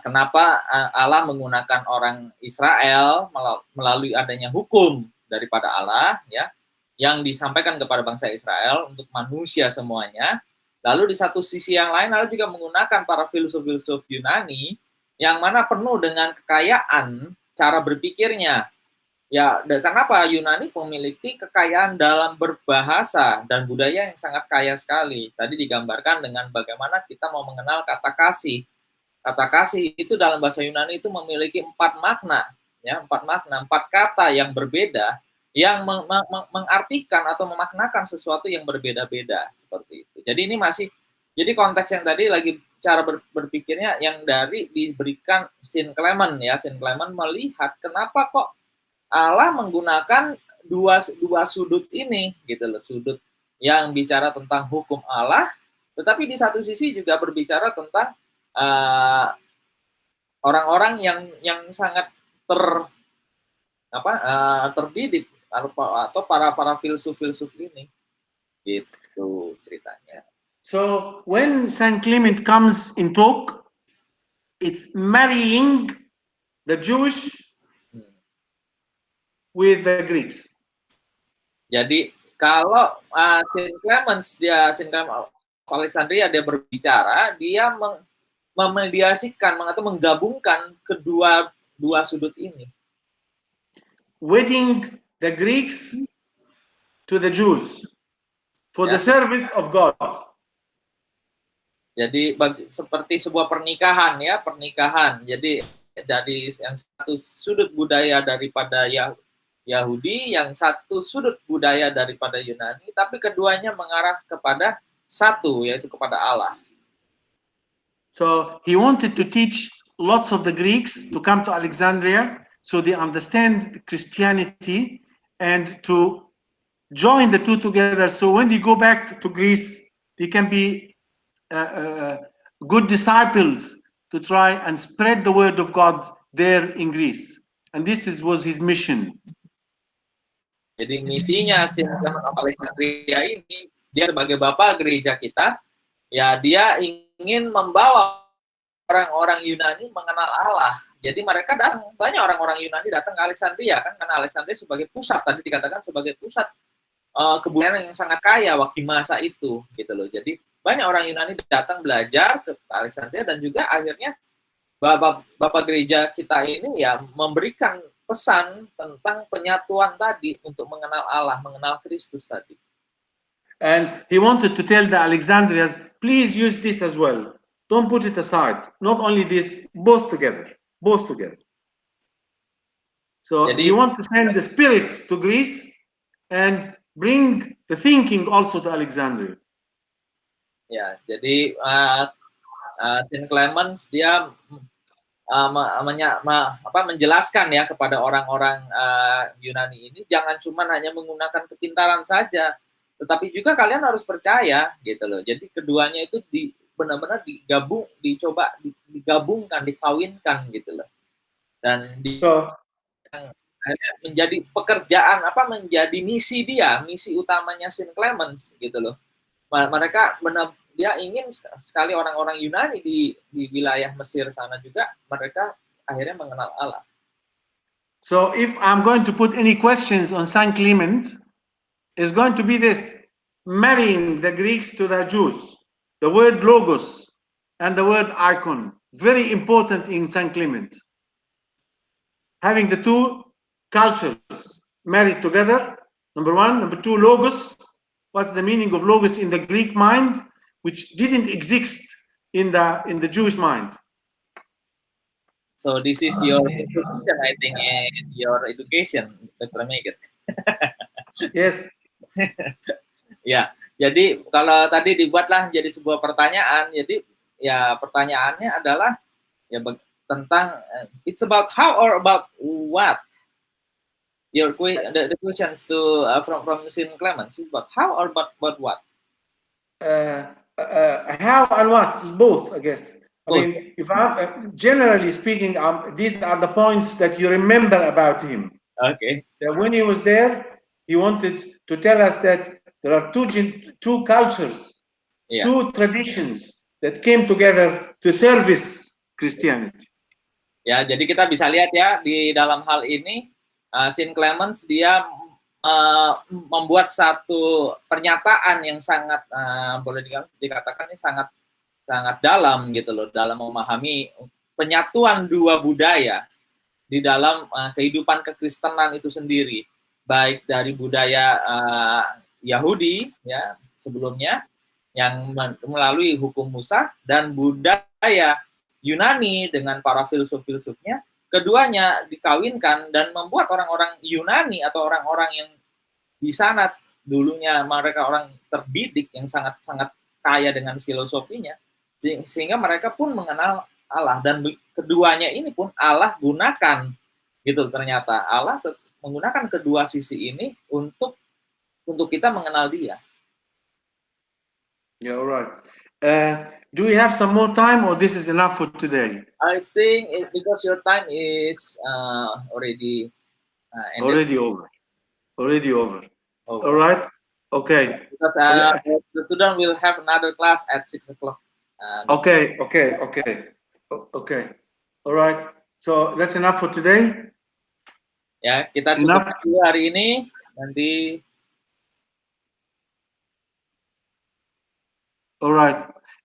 Kenapa Allah menggunakan orang Israel melalui adanya hukum daripada Allah, ya, yang disampaikan kepada bangsa Israel untuk manusia semuanya. Lalu di satu sisi yang lain Allah juga menggunakan para filsuf-filsuf Yunani yang mana penuh dengan kekayaan cara berpikirnya. Ya, dan kenapa Yunani memiliki kekayaan dalam berbahasa dan budaya yang sangat kaya sekali. Tadi digambarkan dengan bagaimana kita mau mengenal kata kasih. Kata kasih itu dalam bahasa Yunani itu memiliki 4 makna, ya, 4 makna, 4 kata yang berbeda yang mengartikan atau memaknakan sesuatu yang berbeda-beda seperti itu. Jadi ini masih, jadi konteks yang tadi lagi cara berpikirnya yang dari diberikan Saint Clement, ya. Saint Clement melihat kenapa kok Allah menggunakan dua sudut ini, gitu loh, sudut yang bicara tentang hukum Allah, tetapi di satu sisi juga berbicara tentang orang-orang yang sangat terdidik atau para filsuf-filsuf ini, gitu ceritanya. So when Saint Clement comes in talk, it's marrying the Jewish with the Greeks. Jadi kalau Saint Clement Alexandria dia berbicara, dia memediasikan atau menggabungkan kedua sudut ini. Wedding the Greeks to the Jews for the service of God. Jadi seperti sebuah pernikahan, ya, pernikahan. Jadi dari yang satu sudut budaya daripada Yahudi, yang satu sudut budaya daripada Yunani, tapi keduanya mengarah kepada satu, yaitu kepada Allah. So he wanted to teach lots of the Greeks to come to Alexandria so they understand Christianity and to join the two together. So when they go back to Greece, they can be good disciples to try and spread the word of God there in Greece. And this was his mission. Jadi misinya Saint Clement of Alexandria ini, dia sebagai bapak gereja kita, ya, dia ingin membawa orang-orang Yunani mengenal Allah. Jadi mereka banyak orang-orang Yunani datang ke Alexandria, kan, karena Alexandria sebagai pusat, tadi dikatakan sebagai pusat kebudayaan yang sangat kaya waktu masa itu, gitu loh. Jadi banyak orang Yunani datang belajar ke Alexandria dan juga akhirnya Bapak gereja kita ini ya memberikan pesan tentang penyatuan tadi untuk mengenal Allah, mengenal Kristus tadi. And he wanted to tell the Alexandrians, please use this as well. Don't put it aside. Not only this, both together. Both together. So he wants to send the spirit to Greece and bring the thinking also to Alexandria. Ya, jadi Saint Clemens dia menjelaskan ya kepada orang-orang Yunani ini, jangan cuma hanya menggunakan kepintaran saja, tetapi juga kalian harus percaya, gitu loh. Jadi keduanya itu benar-benar digabungkan, dikawinkan, gitu loh. Dan menjadi pekerjaan menjadi misi utamanya Saint Clemens, gitu loh. Mereka dia ingin sekali orang-orang Yunani di wilayah Mesir sana juga mereka akhirnya mengenal Allah. So if I'm going to put any questions on Saint Clement, is going to be this: marrying the Greeks to the Jews. The word logos and the word icon, very important in Saint Clement. Having the two cultures married together, number one. Number two, logos. What's the meaning of logos in the Greek mind, which didn't exist in the Jewish mind? So this is your contribution, I think, in your education, Dr. Megat. Yes. Ya, jadi kalau tadi dibuatlah jadi sebuah pertanyaan, jadi ya pertanyaannya adalah ya tentang it's about how or about what? The questions to from Saint Clemens is about how or about what? How and what? Both, I guess. I mean, if I'm generally speaking, these are the points that you remember about him. Okay. That when he was there, he wanted to tell us that there are two cultures, two traditions that came together to service Christianity. Ya, jadi kita bisa lihat ya di dalam hal ini Saint Clemens dia membuat satu pernyataan yang sangat boleh dikatakan ini sangat dalam gitu loh, dalam memahami penyatuan dua budaya di dalam kehidupan kekristenan itu sendiri, baik dari budaya Yahudi ya sebelumnya yang melalui hukum Musa dan budaya Yunani dengan para filsuf-filsufnya, keduanya dikawinkan dan membuat orang-orang Yunani atau orang-orang yang di sana dulunya mereka orang terdidik yang sangat-sangat kaya dengan filosofinya, sehingga mereka pun mengenal Allah, dan keduanya ini pun Allah gunakan gitu. Ternyata Allah menggunakan kedua sisi ini untuk kita mengenal Dia. Yeah, all right. Do we have some more time, or this is enough for today? I think because your time is already already over. Already over. All right. Okay. Because the student will have another class at 6 o'clock. Okay. All right. So that's enough for today. Ya, kita cukup dulu hari ini. Nanti. All right.